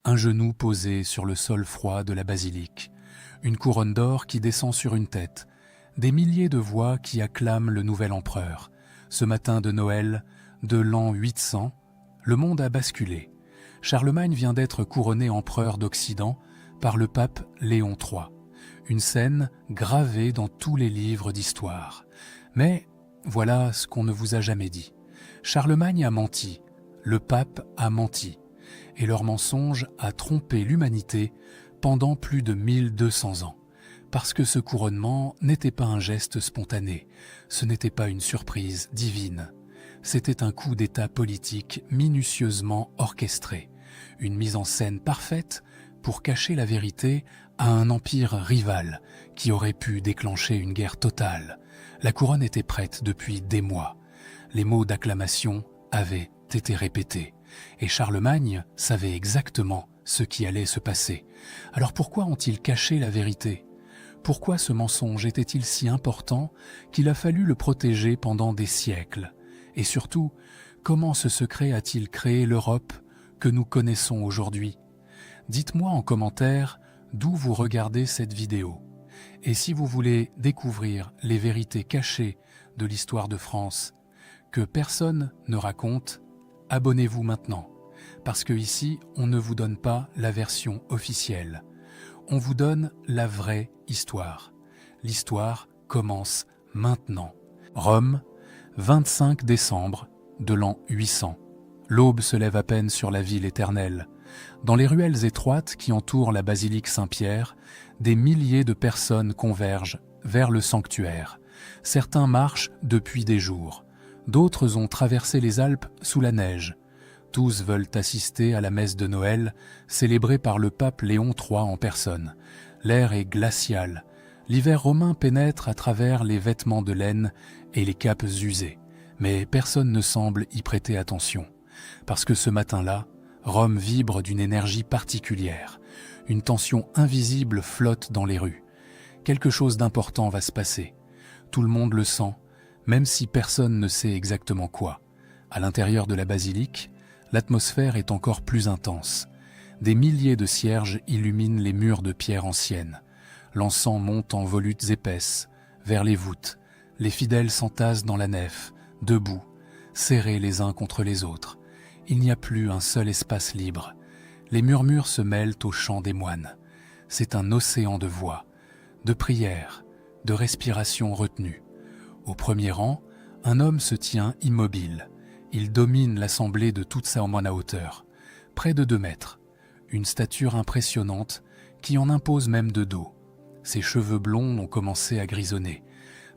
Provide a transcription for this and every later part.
un genou posé sur le sol froid de la basilique, une couronne d'or qui descend sur une tête, des milliers de voix qui acclament le nouvel empereur. Ce matin de Noël, de l'an 800, le monde a basculé. Charlemagne vient d'être couronné empereur d'Occident par le pape Léon III. Une scène gravée dans tous les livres d'histoire. Mais voilà ce qu'on ne vous a jamais dit. Charlemagne a menti, le pape a menti, et leur mensonge a trompé l'humanité pendant plus de 1200 ans. Parce que ce couronnement n'était pas un geste spontané, ce n'était pas une surprise divine. C'était un coup d'État politique minutieusement orchestré, une mise en scène parfaite pour cacher la vérité à un empire rival qui aurait pu déclencher une guerre totale. La couronne était prête depuis des mois. Les mots d'acclamation avaient été répétés, et Charlemagne savait exactement ce qui allait se passer. Alors pourquoi ont-ils caché la vérité ? Pourquoi ce mensonge était-il si important qu'il a fallu le protéger pendant des siècles ? Et surtout, comment ce secret a-t-il créé l'Europe que nous connaissons aujourd'hui ? Dites-moi en commentaire d'où vous regardez cette vidéo. Et si vous voulez découvrir les vérités cachées de l'histoire de France que personne ne raconte, abonnez-vous maintenant. Parce que ici, on ne vous donne pas la version officielle. On vous donne la vraie histoire. L'histoire commence maintenant. Rome, 25 décembre de l'an 800. L'aube se lève à peine sur la ville éternelle. Dans les ruelles étroites qui entourent la basilique Saint-Pierre, des milliers de personnes convergent vers le sanctuaire. Certains marchent depuis des jours. D'autres ont traversé les Alpes sous la neige. Tous veulent assister à la messe de Noël, célébrée par le pape Léon III en personne. L'air est glacial. L'hiver romain pénètre à travers les vêtements de laine et les capes usées. Mais personne ne semble y prêter attention. Parce que ce matin-là, Rome vibre d'une énergie particulière. Une tension invisible flotte dans les rues. Quelque chose d'important va se passer. Tout le monde le sent, même si personne ne sait exactement quoi. À l'intérieur de la basilique, l'atmosphère est encore plus intense. Des milliers de cierges illuminent les murs de pierre ancienne. L'encens monte en volutes épaisses, vers les voûtes. Les fidèles s'entassent dans la nef, debout, serrés les uns contre les autres. Il n'y a plus un seul espace libre. Les murmures se mêlent au chant des moines. C'est un océan de voix, de prières, de respirations retenues. Au premier rang, un homme se tient immobile. Il domine l'assemblée de toute sa hauteur, près de 2 mètres. Une stature impressionnante qui en impose même de dos. Ses cheveux blonds ont commencé à grisonner.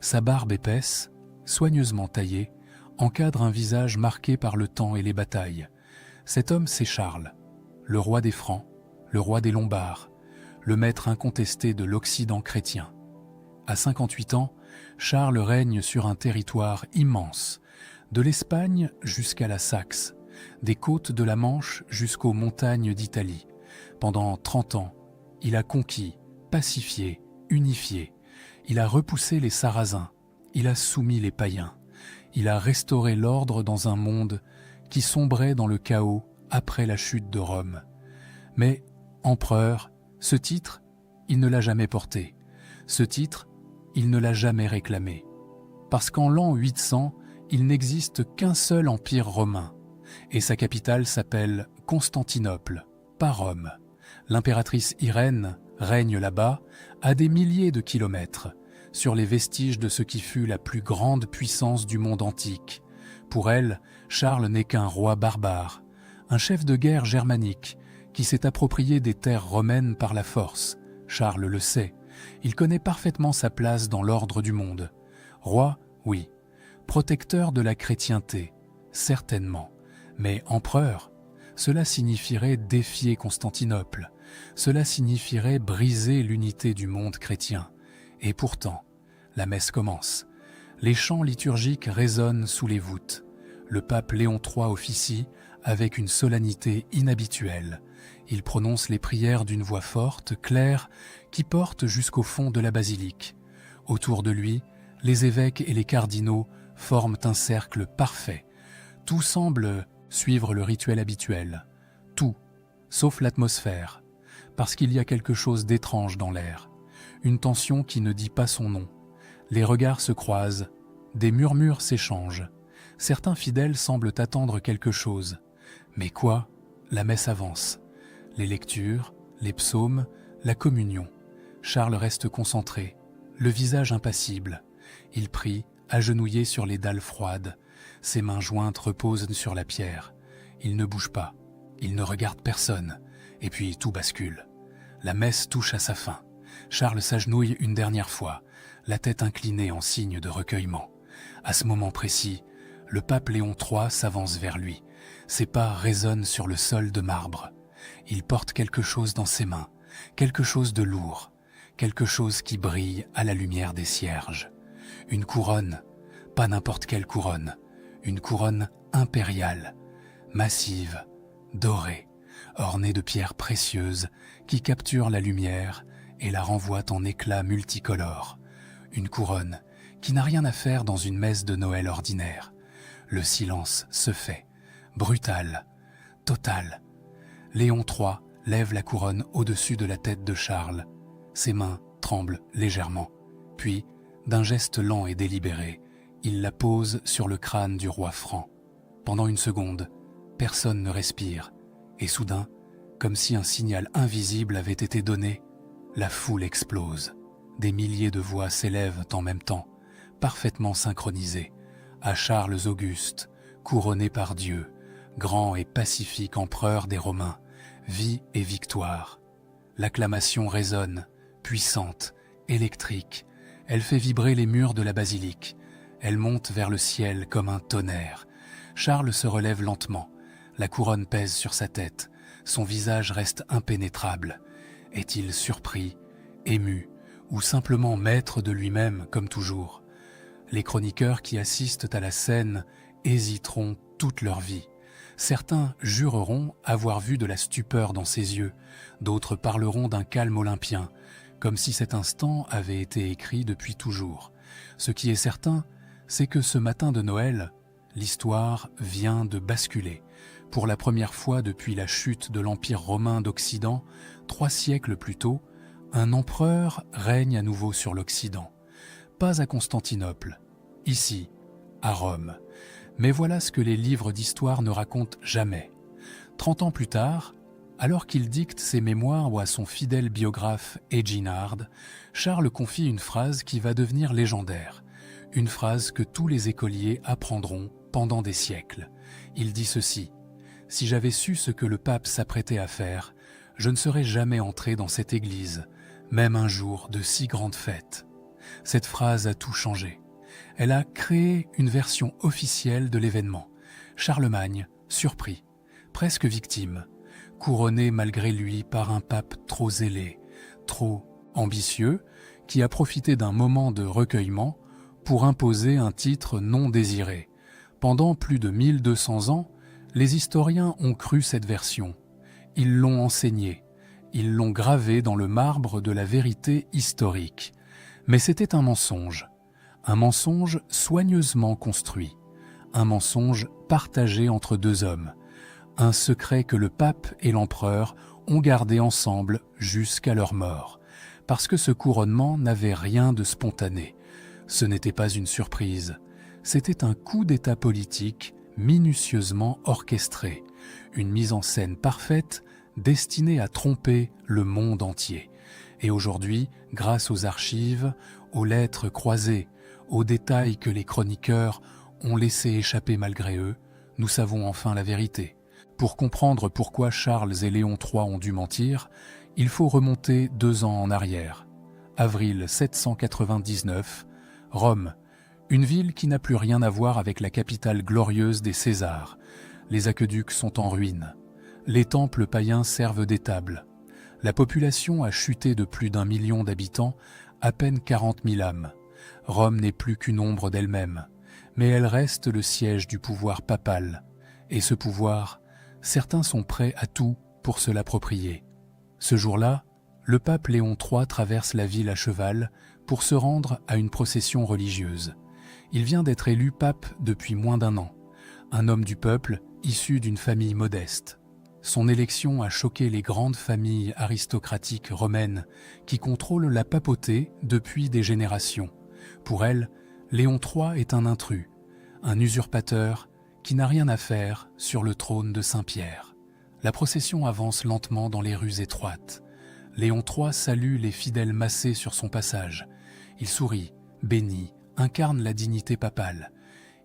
Sa barbe épaisse, soigneusement taillée, encadre un visage marqué par le temps et les batailles. Cet homme, c'est Charles, le roi des Francs, le roi des Lombards, le maître incontesté de l'Occident chrétien. À 58 ans, Charles règne sur un territoire immense, de l'Espagne jusqu'à la Saxe, des côtes de la Manche jusqu'aux montagnes d'Italie. Pendant 30 ans, il a conquis, pacifié, unifié. Il a repoussé les Sarrasins, il a soumis les païens. Il a restauré l'ordre dans un monde qui sombrait dans le chaos après la chute de Rome. Mais, empereur, ce titre, il ne l'a jamais porté. Ce titre, il ne l'a jamais réclamé. Parce qu'en l'an 800, il n'existe qu'un seul empire romain, et sa capitale s'appelle Constantinople, pas Rome. L'impératrice Irène règne là-bas à des milliers de kilomètres, sur les vestiges de ce qui fut la plus grande puissance du monde antique. Pour elle, Charles n'est qu'un roi barbare, un chef de guerre germanique qui s'est approprié des terres romaines par la force. Charles le sait, il connaît parfaitement sa place dans l'ordre du monde. Roi, oui. Protecteur de la chrétienté, certainement. Mais empereur, cela signifierait défier Constantinople. Cela signifierait briser l'unité du monde chrétien. Et pourtant, la messe commence. Les chants liturgiques résonnent sous les voûtes. Le pape Léon III officie avec une solennité inhabituelle. Il prononce les prières d'une voix forte, claire, qui porte jusqu'au fond de la basilique. Autour de lui, les évêques et les cardinaux forment un cercle parfait. Tout semble suivre le rituel habituel. Tout, sauf l'atmosphère, parce qu'il y a quelque chose d'étrange dans l'air, une tension qui ne dit pas son nom. Les regards se croisent, des murmures s'échangent. Certains fidèles semblent attendre quelque chose. Mais quoi? La messe avance. Les lectures, les psaumes, la communion. Charles reste concentré, le visage impassible. Il prie, agenouillé sur les dalles froides. Ses mains jointes reposent sur la pierre. Il ne bouge pas, il ne regarde personne. Et puis tout bascule. La messe touche à sa fin. Charles s'agenouille une dernière fois, la tête inclinée en signe de recueillement. À ce moment précis, le pape Léon III s'avance vers lui. Ses pas résonnent sur le sol de marbre. Il porte quelque chose dans ses mains, quelque chose de lourd, quelque chose qui brille à la lumière des cierges. Une couronne, pas n'importe quelle couronne, une couronne impériale, massive, dorée, ornée de pierres précieuses qui capturent la lumière et la renvoient en éclats multicolores. Une couronne qui n'a rien à faire dans une messe de Noël ordinaire. Le silence se fait, brutal, total. Léon III lève la couronne au-dessus de la tête de Charles. Ses mains tremblent légèrement. Puis, d'un geste lent et délibéré, il la pose sur le crâne du roi franc. Pendant une seconde, personne ne respire. Et soudain, comme si un signal invisible avait été donné, la foule explose. Des milliers de voix s'élèvent en même temps, parfaitement synchronisées, à Charles Auguste, couronné par Dieu, grand et pacifique empereur des Romains, vie et victoire. L'acclamation résonne, puissante, électrique. Elle fait vibrer les murs de la basilique. Elle monte vers le ciel comme un tonnerre. Charles se relève lentement. La couronne pèse sur sa tête. Son visage reste impénétrable. Est-il surpris, ému, ou simplement maître de lui-même comme toujours? Les chroniqueurs qui assistent à la scène hésiteront toute leur vie. Certains jureront avoir vu de la stupeur dans ses yeux, d'autres parleront d'un calme olympien, comme si cet instant avait été écrit depuis toujours. Ce qui est certain, c'est que ce matin de Noël, l'histoire vient de basculer. Pour la première fois depuis la chute de l'Empire romain d'Occident, 3 siècles plus tôt, un empereur règne à nouveau sur l'Occident. Pas à Constantinople, ici, à Rome. Mais voilà ce que les livres d'histoire ne racontent jamais. 30 ans plus tard, alors qu'il dicte ses mémoires à son fidèle biographe Eginhard, Charles confie une phrase qui va devenir légendaire. Une phrase que tous les écoliers apprendront pendant des siècles. Il dit ceci: « Si j'avais su ce que le pape s'apprêtait à faire, je ne serais jamais entré dans cette église, même un jour de si grande fête. » Cette phrase a tout changé. Elle a créé une version officielle de l'événement. Charlemagne, surpris, presque victime, couronné malgré lui par un pape trop zélé, trop ambitieux, qui a profité d'un moment de recueillement pour imposer un titre non désiré. Pendant plus de 1200 ans, les historiens ont cru cette version. Ils l'ont enseignée, ils l'ont gravée dans le marbre de la vérité historique. Mais c'était un mensonge soigneusement construit, un mensonge partagé entre 2 hommes, un secret que le pape et l'empereur ont gardé ensemble jusqu'à leur mort, parce que ce couronnement n'avait rien de spontané. Ce n'était pas une surprise, c'était un coup d'état politique minutieusement orchestré, une mise en scène parfaite destinée à tromper le monde entier. Et aujourd'hui, grâce aux archives, aux lettres croisées, aux détails que les chroniqueurs ont laissé échapper malgré eux, nous savons enfin la vérité. Pour comprendre pourquoi Charles et Léon III ont dû mentir, il faut remonter 2 ans en arrière. Avril 799, Rome, une ville qui n'a plus rien à voir avec la capitale glorieuse des Césars. Les aqueducs sont en ruine. Les temples païens servent d'étable. La population a chuté de plus d'1 million d'habitants, à peine 40 000 âmes. Rome n'est plus qu'une ombre d'elle-même, mais elle reste le siège du pouvoir papal. Et ce pouvoir, certains sont prêts à tout pour se l'approprier. Ce jour-là, le pape Léon III traverse la ville à cheval pour se rendre à une procession religieuse. Il vient d'être élu pape depuis moins d'1 an, un homme du peuple issu d'une famille modeste. Son élection a choqué les grandes familles aristocratiques romaines qui contrôlent la papauté depuis des générations. Pour elles, Léon III est un intrus, un usurpateur qui n'a rien à faire sur le trône de Saint-Pierre. La procession avance lentement dans les rues étroites. Léon III salue les fidèles massés sur son passage. Il sourit, bénit, incarne la dignité papale.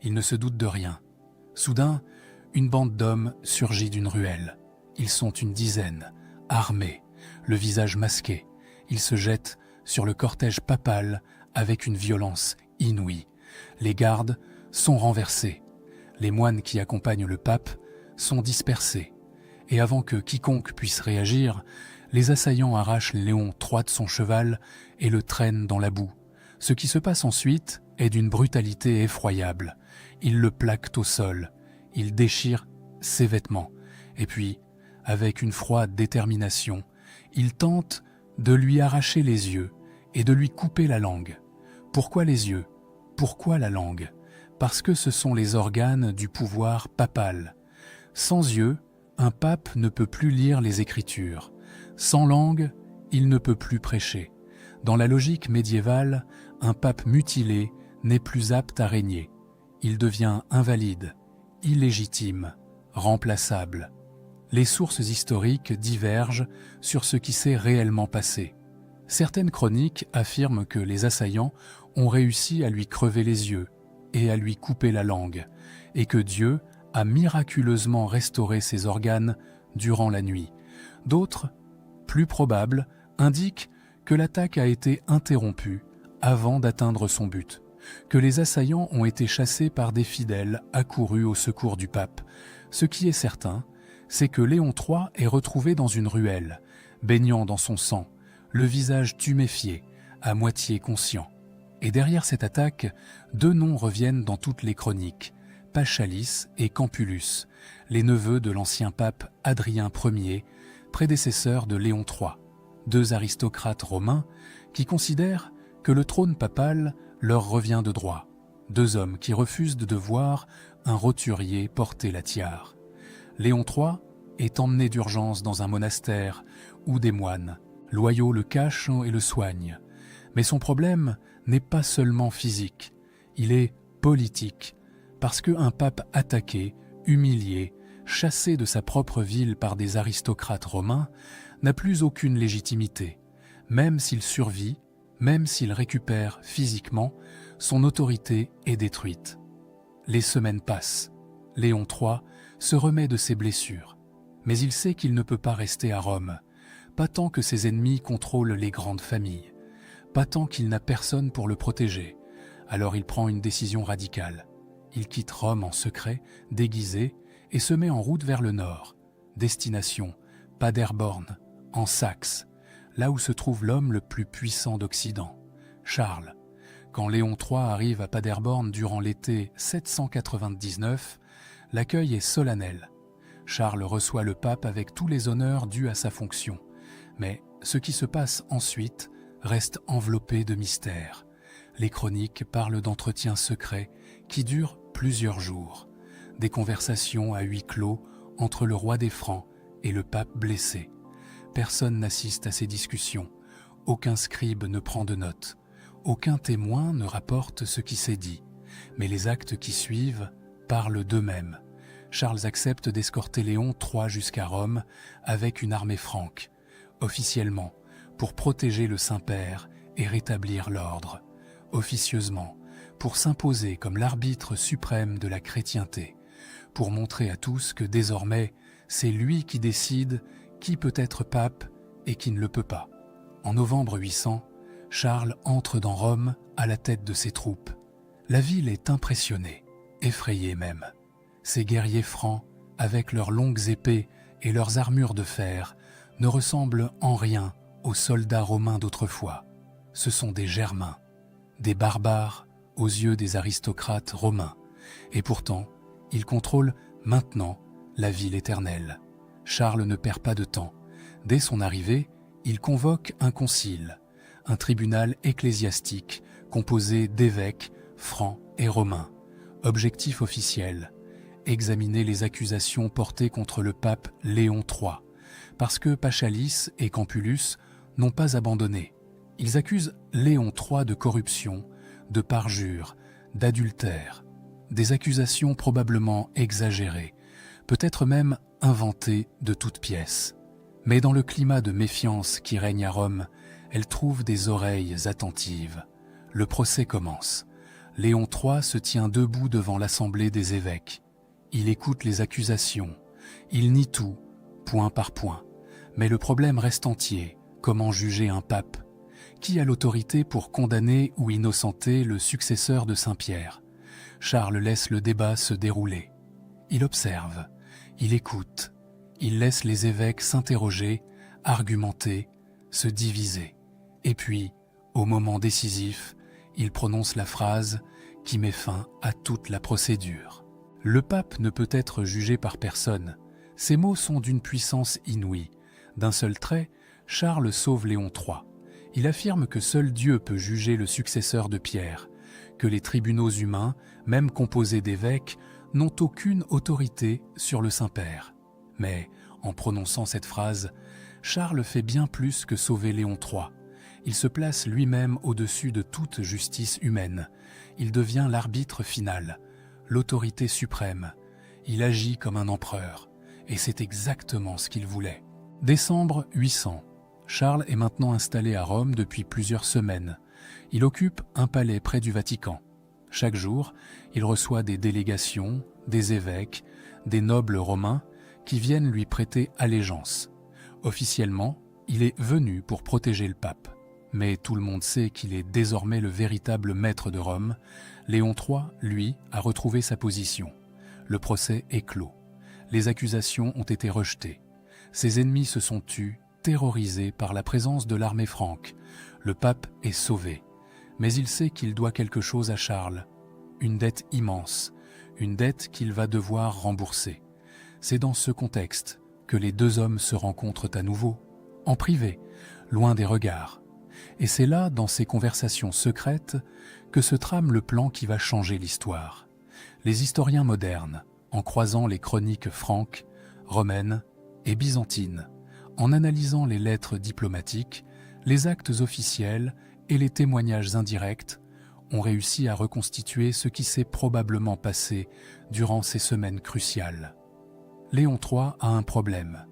Il ne se doute de rien. Soudain, une bande d'hommes surgit d'une ruelle. Ils sont une dizaine, armés, le visage masqué. Ils se jettent sur le cortège papal avec une violence inouïe. Les gardes sont renversés. Les moines qui accompagnent le pape sont dispersés. Et avant que quiconque puisse réagir, les assaillants arrachent Léon III de son cheval et le traînent dans la boue. Ce qui se passe ensuite est d'une brutalité effroyable. Ils le plaquent au sol, ils déchirent ses vêtements, et puis, avec une froide détermination, ils tentent de lui arracher les yeux et de lui couper la langue. Pourquoi les yeux? Pourquoi la langue? Parce que ce sont les organes du pouvoir papal. Sans yeux, un pape ne peut plus lire les Écritures. Sans langue, il ne peut plus prêcher. Dans la logique médiévale, un pape mutilé n'est plus apte à régner. Il devient invalide, illégitime, remplaçable. Les sources historiques divergent sur ce qui s'est réellement passé. Certaines chroniques affirment que les assaillants ont réussi à lui crever les yeux et à lui couper la langue, et que Dieu a miraculeusement restauré ses organes durant la nuit. D'autres, plus probables, indiquent que l'attaque a été interrompue avant d'atteindre son but, que les assaillants ont été chassés par des fidèles accourus au secours du pape. Ce qui est certain, c'est que Léon III est retrouvé dans une ruelle, baignant dans son sang, le visage tuméfié, à moitié conscient. Et derrière cette attaque, deux noms reviennent dans toutes les chroniques, Paschalis et Campulus, les neveux de l'ancien pape Adrien Ier, prédécesseur de Léon III, deux aristocrates romains qui considèrent que le trône papal leur revient de droit, deux hommes qui refusent de voir un roturier porter la tiare. Léon III est emmené d'urgence dans un monastère où des moines, loyaux, le cachent et le soignent. Mais son problème n'est pas seulement physique, il est politique, parce qu'un pape attaqué, humilié, chassé de sa propre ville par des aristocrates romains, n'a plus aucune légitimité. Même s'il survit, même s'il récupère physiquement, son autorité est détruite. Les semaines passent. Léon III se remet de ses blessures. Mais il sait qu'il ne peut pas rester à Rome, pas tant que ses ennemis contrôlent les grandes familles, pas tant qu'il n'a personne pour le protéger. Alors il prend une décision radicale. Il quitte Rome en secret, déguisé, et se met en route vers le nord. Destination Paderborn, en Saxe, là où se trouve l'homme le plus puissant d'Occident, Charles. Quand Léon III arrive à Paderborn durant l'été 799, l'accueil est solennel. Charles reçoit le pape avec tous les honneurs dus à sa fonction. Mais ce qui se passe ensuite reste enveloppé de mystère. Les chroniques parlent d'entretiens secrets qui durent plusieurs jours. Des conversations à huis clos entre le roi des Francs et le pape blessé. Personne n'assiste à ces discussions. Aucun scribe ne prend de notes. Aucun témoin ne rapporte ce qui s'est dit. Mais les actes qui suivent parlent d'eux-mêmes. Charles accepte d'escorter Léon III jusqu'à Rome avec une armée franque, officiellement, pour protéger le Saint-Père et rétablir l'ordre, officieusement, pour s'imposer comme l'arbitre suprême de la chrétienté, pour montrer à tous que désormais, c'est lui qui décide qui peut être pape et qui ne le peut pas. En novembre 800, Charles entre dans Rome à la tête de ses troupes. La ville est impressionnée, effrayée même. Ces guerriers francs, avec leurs longues épées et leurs armures de fer, ne ressemblent en rien aux soldats romains d'autrefois. Ce sont des Germains, des barbares aux yeux des aristocrates romains. Et pourtant, ils contrôlent maintenant la ville éternelle. Charles ne perd pas de temps. Dès son arrivée, il convoque un concile, un tribunal ecclésiastique composé d'évêques, francs et romains. Objectif officiel: examiner les accusations portées contre le pape Léon III, parce que Pachalis et Campulus n'ont pas abandonné. Ils accusent Léon III de corruption, de parjure, d'adultère, des accusations probablement exagérées, peut-être même inventées de toutes pièces. Mais dans le climat de méfiance qui règne à Rome, elle trouve des oreilles attentives. Le procès commence. Léon III se tient debout devant l'assemblée des évêques. Il écoute les accusations. Il nie tout, point par point. Mais le problème reste entier. Comment juger un pape? Qui a l'autorité pour condamner ou innocenter le successeur de Saint-Pierre? Charles laisse le débat se dérouler. Il observe, il écoute, il laisse les évêques s'interroger, argumenter, se diviser. Et puis, au moment décisif, il prononce la phrase qui met fin à toute la procédure. Le pape ne peut être jugé par personne. Ces mots sont d'une puissance inouïe. D'un seul trait, Charles sauve Léon III. Il affirme que seul Dieu peut juger le successeur de Pierre, que les tribunaux humains, même composés d'évêques, n'ont aucune autorité sur le Saint-Père. Mais, en prononçant cette phrase, Charles fait bien plus que sauver Léon III. Il se place lui-même au-dessus de toute justice humaine. Il devient l'arbitre final, l'autorité suprême. Il agit comme un empereur, et c'est exactement ce qu'il voulait. Décembre 800. Charles est maintenant installé à Rome depuis plusieurs semaines. Il occupe un palais près du Vatican. Chaque jour, il reçoit des délégations, des évêques, des nobles romains qui viennent lui prêter allégeance. Officiellement, il est venu pour protéger le pape. Mais tout le monde sait qu'il est désormais le véritable maître de Rome. Léon III, lui, a retrouvé sa position. Le procès est clos. Les accusations ont été rejetées. Ses ennemis se sont tus, terrorisé par la présence de l'armée franque. Le pape est sauvé. Mais il sait qu'il doit quelque chose à Charles. Une dette immense, une dette qu'il va devoir rembourser. C'est dans ce contexte que les deux hommes se rencontrent à nouveau, en privé, loin des regards. Et c'est là, dans ces conversations secrètes, que se trame le plan qui va changer l'histoire. Les historiens modernes, en croisant les chroniques franques, romaines et byzantines, en analysant les lettres diplomatiques, les actes officiels et les témoignages indirects, ont réussi à reconstituer ce qui s'est probablement passé durant ces semaines cruciales. Léon III a un problème.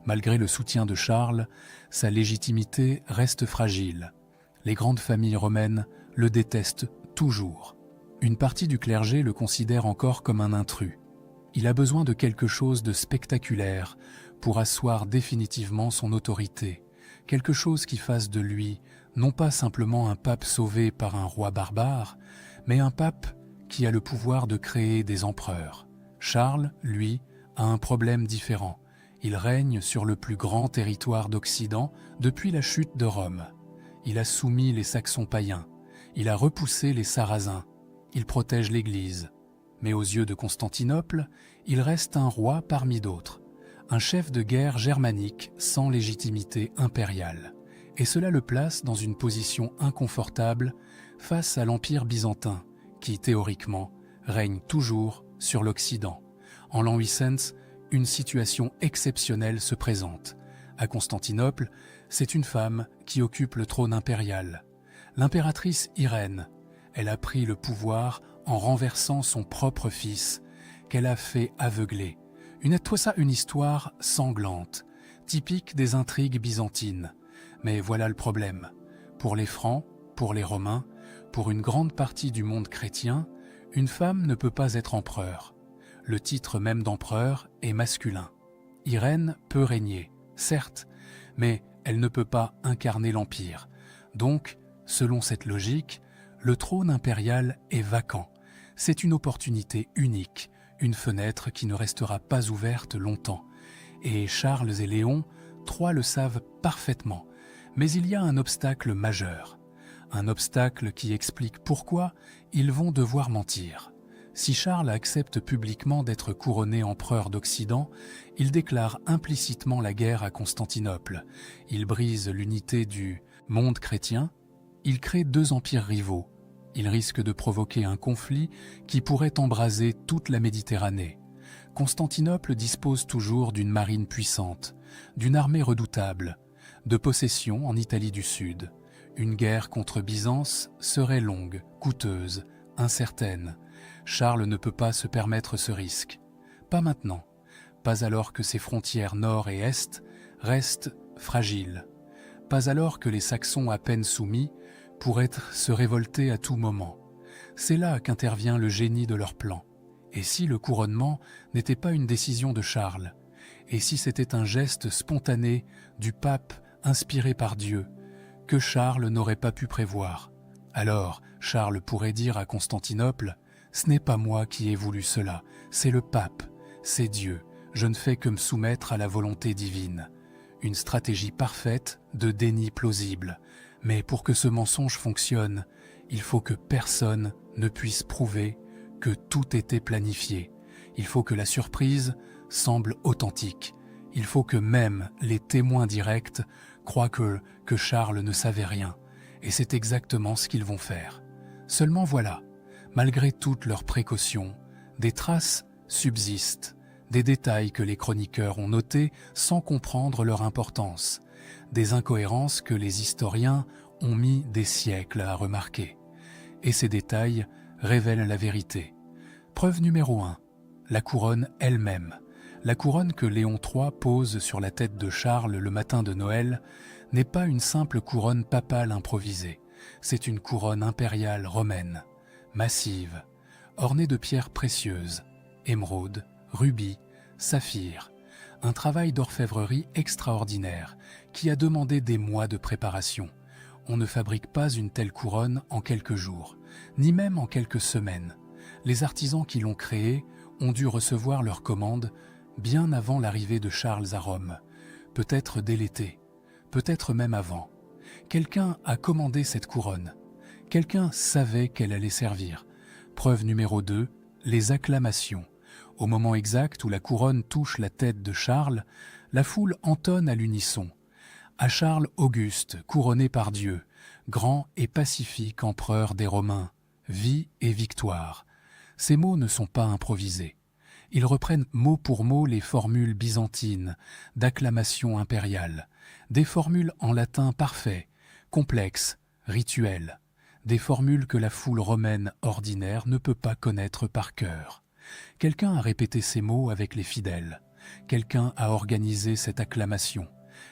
Malgré le soutien de Charles, sa légitimité reste fragile. Les grandes familles romaines le détestent toujours. Une partie du clergé le considère encore comme un intrus. Il a besoin de quelque chose de spectaculaire pour asseoir définitivement son autorité, quelque chose qui fasse de lui non pas simplement un pape sauvé par un roi barbare, mais un pape qui a le pouvoir de créer des empereurs. Charles, lui, a un problème différent. Il règne sur le plus grand territoire d'Occident depuis la chute de Rome. Il a soumis les Saxons païens, il a repoussé les Sarrasins, il protège l'Église. Mais aux yeux de Constantinople, il reste un roi parmi d'autres, un chef de guerre germanique sans légitimité impériale. Et cela le place dans une position inconfortable face à l'Empire byzantin, qui, théoriquement, règne toujours sur l'Occident. En l'an 800, une situation exceptionnelle se présente. À Constantinople, c'est une femme qui occupe le trône impérial. L'impératrice Irène, elle a pris le pouvoir en renversant son propre fils, qu'elle a fait aveugler. Une histoire sanglante, typique des intrigues byzantines. Mais voilà le problème. Pour les Francs, pour les Romains, pour une grande partie du monde chrétien, une femme ne peut pas être empereur. Le titre même d'empereur est masculin. Irène peut régner, certes, mais elle ne peut pas incarner l'empire. Donc, selon cette logique, le trône impérial est vacant. C'est une opportunité unique, une fenêtre qui ne restera pas ouverte longtemps. Et Charles et Léon, trois le savent parfaitement. Mais il y a un obstacle majeur. Un obstacle qui explique pourquoi ils vont devoir mentir. Si Charles accepte publiquement d'être couronné empereur d'Occident, il déclare implicitement la guerre à Constantinople. Il brise l'unité du monde chrétien. Il crée deux empires rivaux. Il risque de provoquer un conflit qui pourrait embraser toute la Méditerranée. Constantinople dispose toujours d'une marine puissante, d'une armée redoutable, de possessions en Italie du Sud. Une guerre contre Byzance serait longue, coûteuse, incertaine. Charles ne peut pas se permettre ce risque. Pas maintenant, pas alors que ses frontières nord et est restent fragiles, pas alors que les Saxons à peine soumis pourraient se révolter à tout moment. C'est là qu'intervient le génie de leur plan. Et si le couronnement n'était pas une décision de Charles, et si c'était un geste spontané du pape inspiré par Dieu, que Charles n'aurait pas pu prévoir, alors Charles pourrait dire à Constantinople « Ce n'est pas moi qui ai voulu cela, c'est le pape, c'est Dieu, je ne fais que me soumettre à la volonté divine. » Une stratégie parfaite de déni plausible. Mais pour que ce mensonge fonctionne, il faut que personne ne puisse prouver que tout était planifié. Il faut que la surprise semble authentique. Il faut que même les témoins directs croient que Charles ne savait rien. Et c'est exactement ce qu'ils vont faire. Seulement voilà, malgré toutes leurs précautions, des traces subsistent, des détails que les chroniqueurs ont notés sans comprendre leur importance, des incohérences que les historiens ont mis des siècles à remarquer. Et ces détails révèlent la vérité. Preuve numéro 1, la couronne elle-même. La couronne que Léon III pose sur la tête de Charles le matin de Noël n'est pas une simple couronne papale improvisée. C'est une couronne impériale romaine, massive, ornée de pierres précieuses, émeraudes, rubis, saphirs. Un travail d'orfèvrerie extraordinaire qui a demandé des mois de préparation. On ne fabrique pas une telle couronne en quelques jours, ni même en quelques semaines. Les artisans qui l'ont créée ont dû recevoir leur commande bien avant l'arrivée de Charles à Rome, peut-être dès l'été, peut-être même avant. Quelqu'un a commandé cette couronne. Quelqu'un savait qu'elle allait servir. Preuve numéro 2, les acclamations. Au moment exact où la couronne touche la tête de Charles, la foule entonne à l'unisson. À Charles Auguste, couronné par Dieu, grand et pacifique empereur des Romains, vie et victoire. Ces mots ne sont pas improvisés. Ils reprennent mot pour mot les formules byzantines d'acclamation impériale, des formules en latin parfait, complexes, rituelles, des formules que la foule romaine ordinaire ne peut pas connaître par cœur. Quelqu'un a répété ces mots avec les fidèles. Quelqu'un a organisé cette acclamation.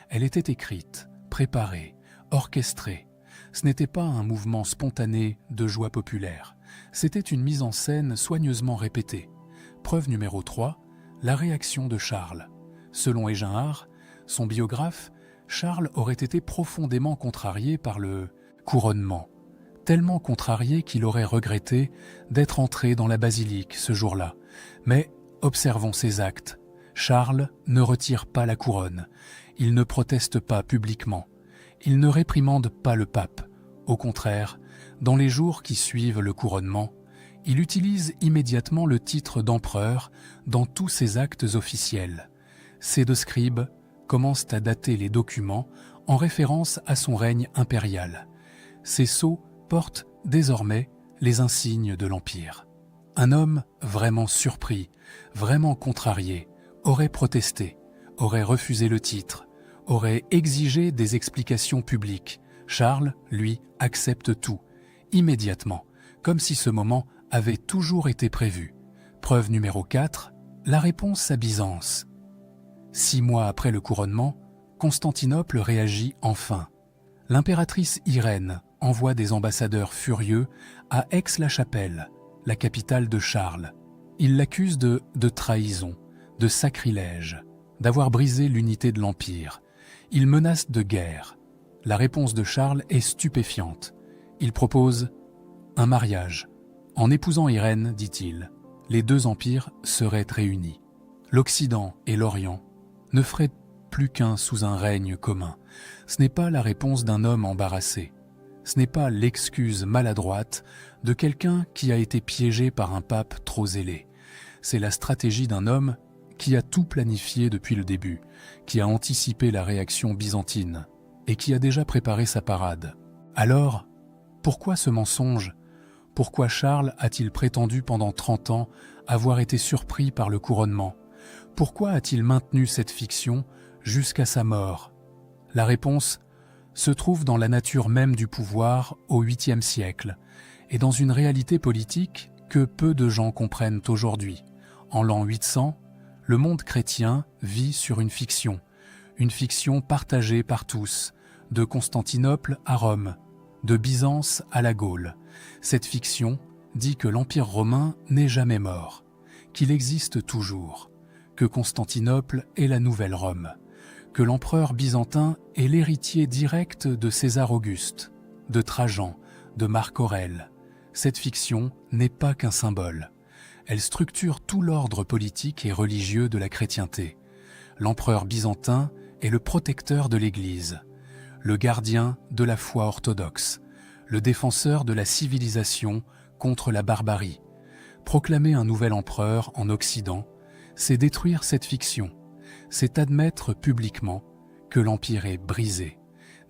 Elle était écrite, préparée, orchestrée. Ce n'était pas un mouvement spontané de joie populaire. C'était une mise en scène soigneusement répétée. Preuve numéro 3, la réaction de Charles. Selon Éginhard, son biographe, Charles aurait été profondément contrarié par le couronnement. Tellement contrarié qu'il aurait regretté d'être entré dans la basilique ce jour-là. Mais observons ses actes. Charles ne retire pas la couronne. Il ne proteste pas publiquement. Il ne réprimande pas le pape. Au contraire, dans les jours qui suivent le couronnement, il utilise immédiatement le titre d'empereur dans tous ses actes officiels. Ces deux scribes commencent à dater les documents en référence à son règne impérial. Ces sceaux portent désormais les insignes de l'Empire. Un homme vraiment surpris, vraiment contrarié, aurait protesté, aurait refusé le titre, aurait exigé des explications publiques. Charles, lui, accepte tout, immédiatement, comme si ce moment avait toujours été prévu. Preuve numéro 4, la réponse à Byzance. 6 mois après le couronnement, Constantinople réagit enfin. L'impératrice Irène envoie des ambassadeurs furieux à Aix-la-Chapelle, la capitale de Charles. Ils l'accusent de trahison, de sacrilège, d'avoir brisé l'unité de l'Empire. Ils menacent de guerre. La réponse de Charles est stupéfiante. Il propose un mariage. En épousant Irène, dit-il, les deux empires seraient réunis. L'Occident et l'Orient ne feraient plus qu'un sous un règne commun. Ce n'est pas la réponse d'un homme embarrassé. Ce n'est pas l'excuse maladroite de quelqu'un qui a été piégé par un pape trop zélé. C'est la stratégie d'un homme qui a tout planifié depuis le début, qui a anticipé la réaction byzantine et qui a déjà préparé sa parade. Alors, pourquoi ce mensonge ? Pourquoi Charles a-t-il prétendu pendant 30 ans avoir été surpris par le couronnement? Pourquoi a-t-il maintenu cette fiction jusqu'à sa mort? La réponse se trouve dans la nature même du pouvoir au 8e siècle et dans une réalité politique que peu de gens comprennent aujourd'hui. En l'an 800, le monde chrétien vit sur une fiction partagée par tous, de Constantinople à Rome, de Byzance à la Gaule. Cette fiction dit que l'Empire romain n'est jamais mort, qu'il existe toujours, que Constantinople est la nouvelle Rome, que l'empereur byzantin est l'héritier direct de César Auguste, de Trajan, de Marc Aurèle. Cette fiction n'est pas qu'un symbole. Elle structure tout l'ordre politique et religieux de la chrétienté. L'empereur byzantin est le protecteur de l'Église, le gardien de la foi orthodoxe, le défenseur de la civilisation contre la barbarie. Proclamer un nouvel empereur en Occident, c'est détruire cette fiction, c'est admettre publiquement que l'Empire est brisé,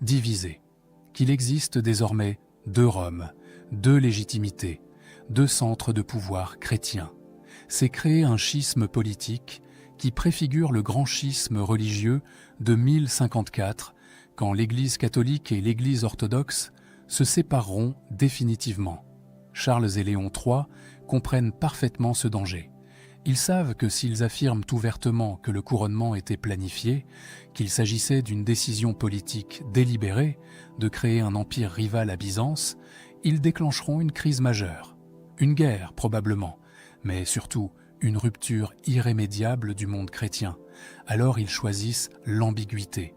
divisé, qu'il existe désormais 2 Roms, 2 légitimités, 2 centres de pouvoir chrétiens. C'est créer un schisme politique qui préfigure le grand schisme religieux de 1054, quand l'Église catholique et l'Église orthodoxe se sépareront définitivement. Charles et Léon III comprennent parfaitement ce danger. Ils savent que s'ils affirment ouvertement que le couronnement était planifié, qu'il s'agissait d'une décision politique délibérée de créer un empire rival à Byzance, ils déclencheront une crise majeure. Une guerre probablement, mais surtout une rupture irrémédiable du monde chrétien. Alors ils choisissent l'ambiguïté.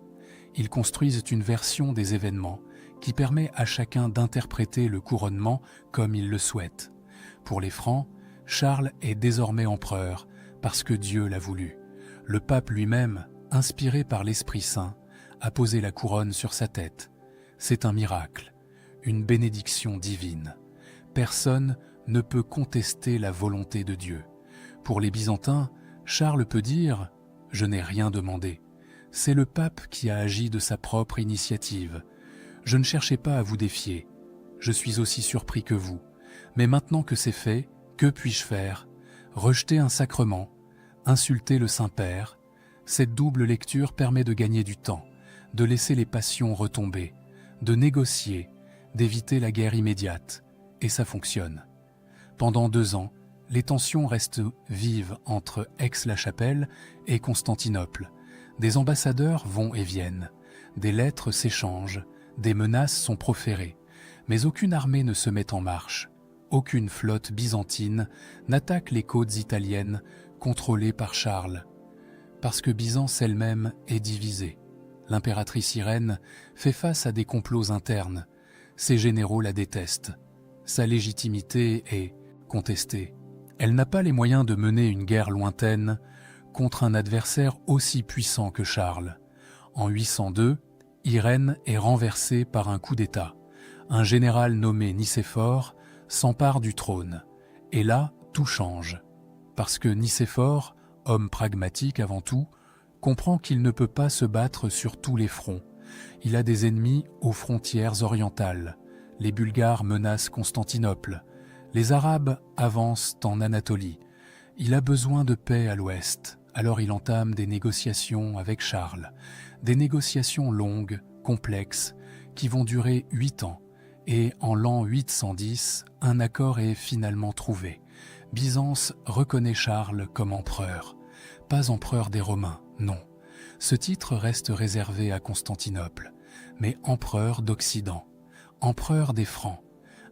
Ils construisent une version des événements qui permet à chacun d'interpréter le couronnement comme il le souhaite. Pour les Francs, Charles est désormais empereur parce que Dieu l'a voulu. Le pape lui-même, inspiré par l'Esprit Saint, a posé la couronne sur sa tête. C'est un miracle, une bénédiction divine. Personne ne peut contester la volonté de Dieu. Pour les Byzantins, Charles peut dire « Je n'ai rien demandé ». C'est le pape qui a agi de sa propre initiative. Je ne cherchais pas à vous défier. Je suis aussi surpris que vous. Mais maintenant que c'est fait, que puis-je faire? Rejeter un sacrement, insulter le Saint-Père. Cette double lecture permet de gagner du temps, de laisser les passions retomber, de négocier, d'éviter la guerre immédiate. Et ça fonctionne. Pendant 2 ans, les tensions restent vives entre Aix-la-Chapelle et Constantinople. Des ambassadeurs vont et viennent, des lettres s'échangent, des menaces sont proférées, mais aucune armée ne se met en marche. Aucune flotte byzantine n'attaque les côtes italiennes contrôlées par Charles, parce que Byzance elle-même est divisée. L'impératrice Irène fait face à des complots internes. Ses généraux la détestent. Sa légitimité est contestée. Elle n'a pas les moyens de mener une guerre lointaine contre un adversaire aussi puissant que Charles. En 802, Irène est renversée par un coup d'État. Un général nommé Nicéphore s'empare du trône. Et là, tout change. Parce que Nicéphore, homme pragmatique avant tout, comprend qu'il ne peut pas se battre sur tous les fronts. Il a des ennemis aux frontières orientales. Les Bulgares menacent Constantinople. Les Arabes avancent en Anatolie. Il a besoin de paix à l'ouest. Alors il entame des négociations avec Charles. Des négociations longues, complexes, qui vont durer 8 ans. Et en l'an 810, un accord est finalement trouvé. Byzance reconnaît Charles comme empereur. Pas empereur des Romains, non. Ce titre reste réservé à Constantinople, mais empereur d'Occident, empereur des Francs,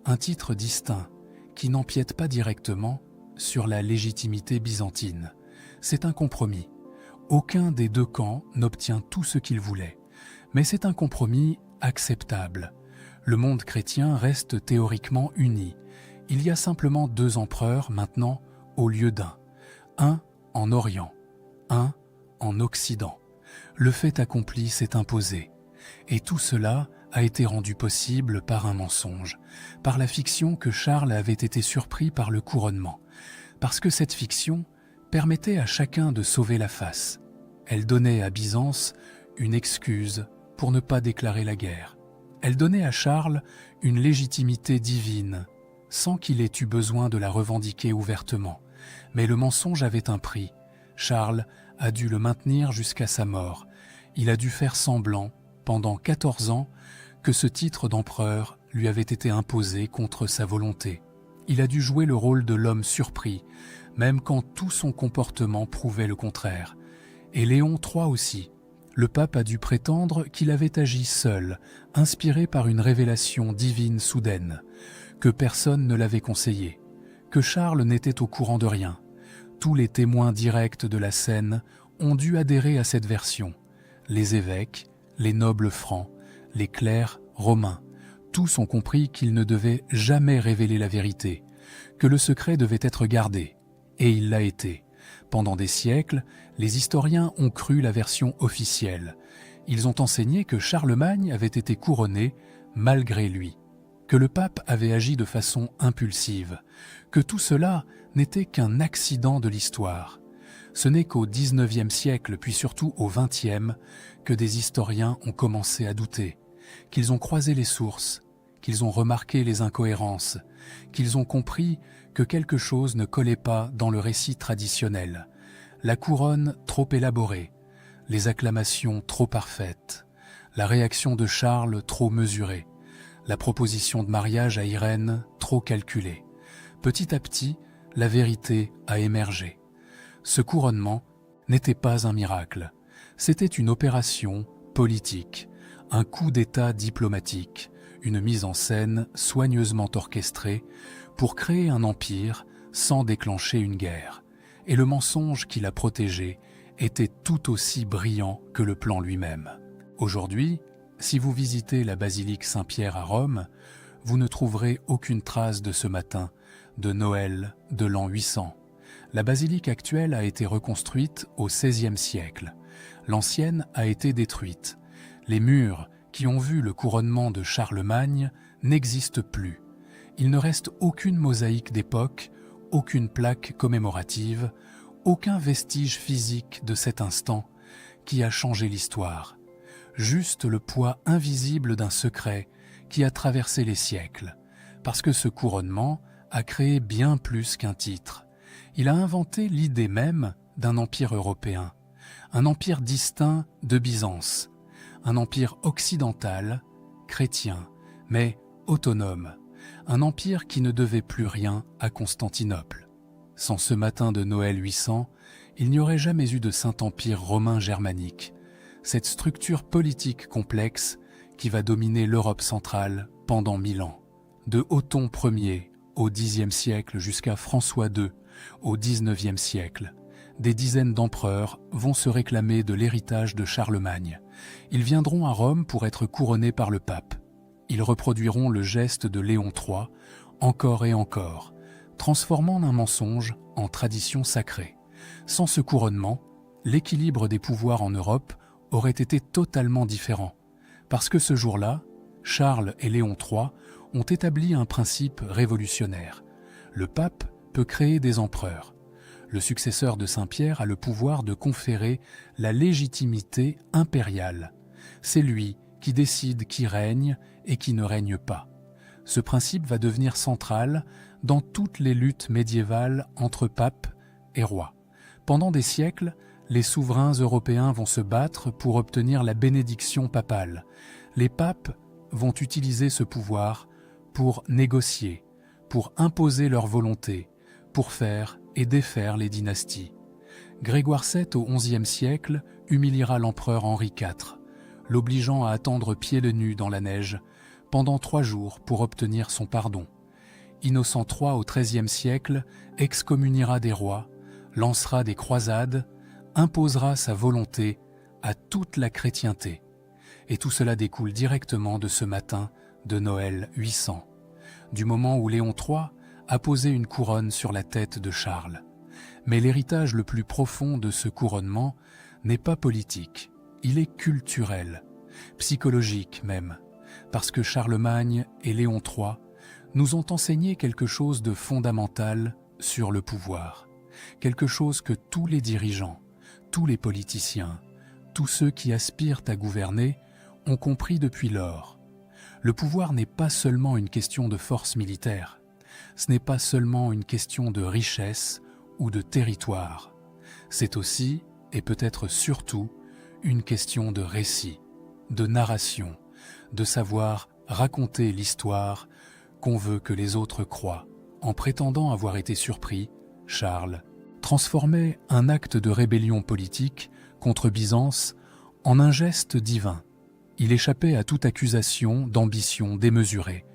un titre distinct qui n'empiète pas directement sur la légitimité byzantine. C'est un compromis. Aucun des 2 camps n'obtient tout ce qu'il voulait, mais c'est un compromis acceptable. Le monde chrétien reste théoriquement uni. Il y a simplement 2 empereurs maintenant au lieu d'un. Un en Orient, un en Occident. Le fait accompli s'est imposé. Et tout cela a été rendu possible par un mensonge, par la fiction que Charles avait été surpris par le couronnement. Parce que cette fiction permettait à chacun de sauver la face. Elle donnait à Byzance une excuse pour ne pas déclarer la guerre. Elle donnait à Charles une légitimité divine sans qu'il ait eu besoin de la revendiquer ouvertement. Mais le mensonge avait un prix. Charles a dû le maintenir jusqu'à sa mort. Il a dû faire semblant, pendant 14 ans, que ce titre d'empereur lui avait été imposé contre sa volonté. Il a dû jouer le rôle de l'homme surpris, même quand tout son comportement prouvait le contraire. Et Léon III aussi. Le pape a dû prétendre qu'il avait agi seul, inspiré par une révélation divine soudaine, que personne ne l'avait conseillé, que Charles n'était au courant de rien. Tous les témoins directs de la scène ont dû adhérer à cette version. Les évêques, les nobles francs, les clercs romains, tous ont compris qu'il ne devait jamais révéler la vérité, que le secret devait être gardé. Et il l'a été. Pendant des siècles, les historiens ont cru la version officielle. Ils ont enseigné que Charlemagne avait été couronné malgré lui, que le pape avait agi de façon impulsive, que tout cela n'était qu'un accident de l'histoire. Ce n'est qu'au XIXe siècle, puis surtout au XXe, que des historiens ont commencé à douter, qu'ils ont croisé les sources, qu'ils ont remarqué les incohérences, qu'ils ont compris que quelque chose ne collait pas dans le récit traditionnel. La couronne trop élaborée, les acclamations trop parfaites, la réaction de Charles trop mesurée, la proposition de mariage à Irène trop calculée. Petit à petit, la vérité a émergé. Ce couronnement n'était pas un miracle, c'était une opération politique, un coup d'État diplomatique, une mise en scène soigneusement orchestrée pour créer un empire sans déclencher une guerre. Et le mensonge qui l'a protégé était tout aussi brillant que le plan lui-même. Aujourd'hui, si vous visitez la basilique Saint-Pierre à Rome, vous ne trouverez aucune trace de ce matin, de Noël de l'an 800. La basilique actuelle a été reconstruite au XVIe siècle. L'ancienne a été détruite. Les murs qui ont vu le couronnement de Charlemagne n'existent plus. Il ne reste aucune mosaïque d'époque, aucune plaque commémorative, aucun vestige physique de cet instant qui a changé l'histoire. Juste le poids invisible d'un secret qui a traversé les siècles, parce que ce couronnement a créé bien plus qu'un titre. Il a inventé l'idée même d'un empire européen, un empire distinct de Byzance, un empire occidental, chrétien, mais autonome, un empire qui ne devait plus rien à Constantinople. Sans ce matin de Noël 800, il n'y aurait jamais eu de Saint-Empire romain germanique, cette structure politique complexe qui va dominer l'Europe centrale pendant 1000 ans. De Othon Ier au Xe siècle jusqu'à François II au XIXe siècle, des dizaines d'empereurs vont se réclamer de l'héritage de Charlemagne. Ils viendront à Rome pour être couronnés par le pape. Ils reproduiront le geste de Léon III, encore et encore, transformant un mensonge en tradition sacrée. Sans ce couronnement, l'équilibre des pouvoirs en Europe aurait été totalement différent, parce que ce jour-là, Charles et Léon III ont établi un principe révolutionnaire. Le pape peut créer des empereurs. Le successeur de Saint-Pierre a le pouvoir de conférer la légitimité impériale. C'est lui qui décide qui règne et qui ne règne pas. Ce principe va devenir central dans toutes les luttes médiévales entre papes et rois. Pendant des siècles, les souverains européens vont se battre pour obtenir la bénédiction papale. Les papes vont utiliser ce pouvoir pour négocier, pour imposer leur volonté, pour faire et défaire les dynasties. Grégoire VII au XIe siècle humiliera l'empereur Henri IV, l'obligeant à attendre pieds nus dans la neige pendant 3 jours pour obtenir son pardon. Innocent III au XIIIe siècle excommuniera des rois, lancera des croisades, imposera sa volonté à toute la chrétienté. Et tout cela découle directement de ce matin de Noël 800, du moment où Léon III a posé une couronne sur la tête de Charles. Mais l'héritage le plus profond de ce couronnement n'est pas politique, il est culturel, psychologique même, parce que Charlemagne et Léon III nous ont enseigné quelque chose de fondamental sur le pouvoir, quelque chose que tous les dirigeants, tous les politiciens, tous ceux qui aspirent à gouverner ont compris depuis lors. Le pouvoir n'est pas seulement une question de force militaire. ce n'est pas seulement une question de richesse ou de territoire. C'est aussi, et peut-être surtout, une question de récit, de narration, de savoir raconter l'histoire qu'on veut que les autres croient. En prétendant avoir été surpris, Charles transformait un acte de rébellion politique contre Byzance en un geste divin. Il échappait à toute accusation d'ambition démesurée.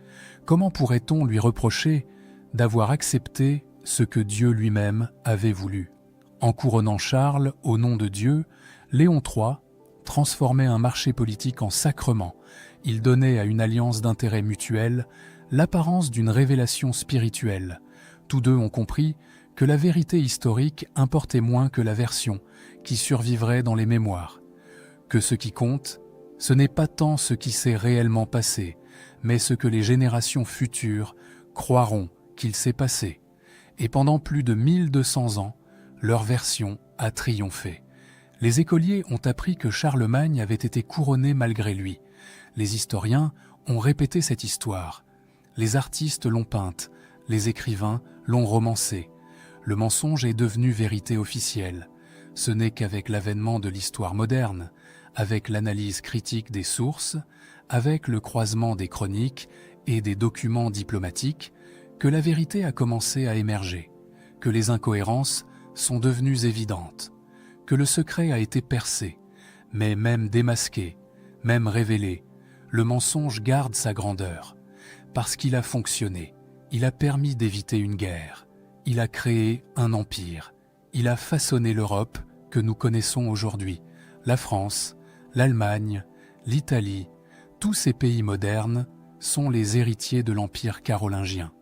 Comment pourrait-on lui reprocher d'avoir accepté ce que Dieu lui-même avait voulu? En couronnant Charles au nom de Dieu, Léon III transformait un marché politique en sacrement. Il donnait à une alliance d'intérêts mutuels l'apparence d'une révélation spirituelle. Tous deux ont compris que la vérité historique importait moins que la version qui survivrait dans les mémoires. Que ce qui compte, ce n'est pas tant ce qui s'est réellement passé, mais ce que les générations futures croiront qu'il s'est passé. Et pendant plus de 1200 ans, leur version a triomphé. Les écoliers ont appris que Charlemagne avait été couronné malgré lui. Les historiens ont répété cette histoire. Les artistes l'ont peinte, les écrivains l'ont romancée. Le mensonge est devenu vérité officielle. Ce n'est qu'avec l'avènement de l'histoire moderne, avec l'analyse critique des sources, avec le croisement des chroniques et des documents diplomatiques, que la vérité a commencé à émerger, que les incohérences sont devenues évidentes, que le secret a été percé, mais même démasqué, même révélé, le mensonge garde sa grandeur, parce qu'il a fonctionné, il a permis d'éviter une guerre, il a créé un empire, il a façonné l'Europe que nous connaissons aujourd'hui, la France, l'Allemagne, l'Italie, tous ces pays modernes sont les héritiers de l'empire carolingien.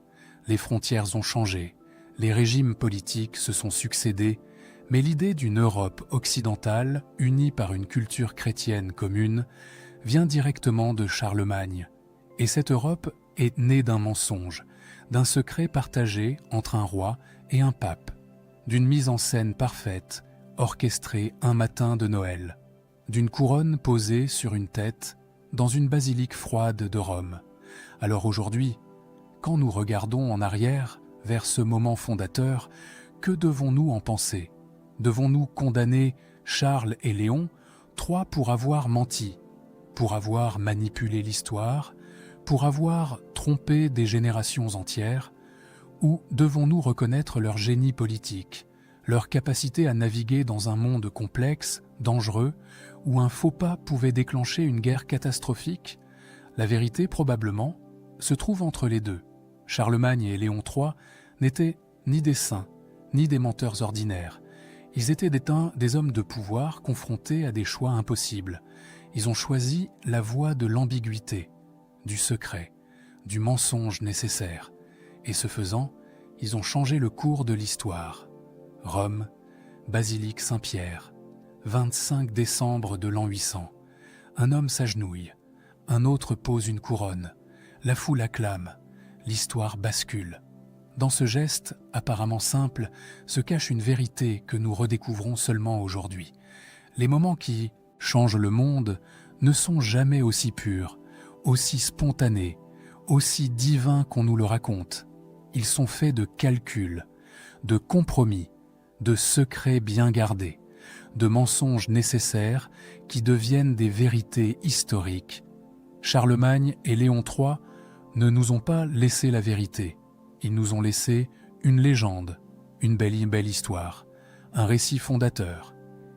Les frontières ont changé, les régimes politiques se sont succédés, mais l'idée d'une Europe occidentale, unie par une culture chrétienne commune, vient directement de Charlemagne. Et cette Europe est née d'un mensonge, d'un secret partagé entre un roi et un pape, d'une mise en scène parfaite, orchestrée un matin de Noël, d'une couronne posée sur une tête dans une basilique froide de Rome. Alors aujourd'hui, quand nous regardons en arrière vers ce moment fondateur, que devons-nous en penser? Devons-nous condamner Charles et Léon, trois pour avoir menti, pour avoir manipulé l'histoire, pour avoir trompé des générations entières, ou devons-nous reconnaître leur génie politique, leur capacité à naviguer dans un monde complexe, dangereux, où un faux pas pouvait déclencher une guerre catastrophique? La vérité, probablement, se trouve entre les deux. Charlemagne et Léon III n'étaient ni des saints, ni des menteurs ordinaires. Ils étaient des hommes de pouvoir confrontés à des choix impossibles. Ils ont choisi la voie de l'ambiguïté, du secret, du mensonge nécessaire. Et ce faisant, ils ont changé le cours de l'histoire. Rome, basilique Saint-Pierre, 25 décembre de l'an 800. Un homme s'agenouille, un autre pose une couronne. La foule acclame, l'histoire bascule. Dans ce geste, apparemment simple, se cache une vérité que nous redécouvrons seulement aujourd'hui. Les moments qui changent le monde ne sont jamais aussi purs, aussi spontanés, aussi divins qu'on nous le raconte. Ils sont faits de calculs, de compromis, de secrets bien gardés, de mensonges nécessaires qui deviennent des vérités historiques. Charlemagne et Léon III ne nous ont pas laissé la vérité. Ils nous ont laissé une légende, une belle histoire, un récit fondateur.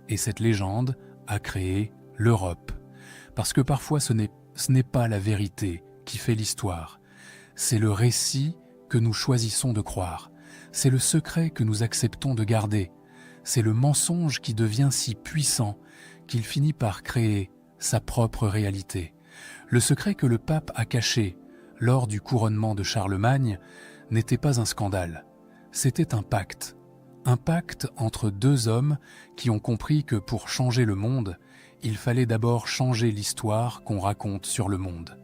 Et cette légende a créé l'Europe. Parce que parfois ce n'est pas la vérité qui fait l'histoire. C'est le récit que nous choisissons de croire. C'est le secret que nous acceptons de garder. C'est le mensonge qui devient si puissant qu'il finit par créer sa propre réalité. Le secret que le pape a caché lors du couronnement de Charlemagne n'était pas un scandale, c'était un pacte entre deux hommes qui ont compris que pour changer le monde, il fallait d'abord changer l'histoire qu'on raconte sur le monde.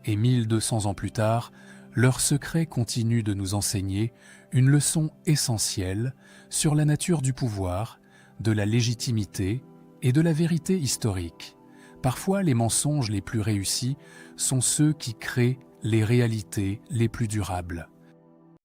Et 1200 ans plus tard, leur secret continue de nous enseigner une leçon essentielle sur la nature du pouvoir, de la légitimité et de la vérité historique. Parfois, les mensonges les plus réussis sont ceux qui créent les réalités les plus durables.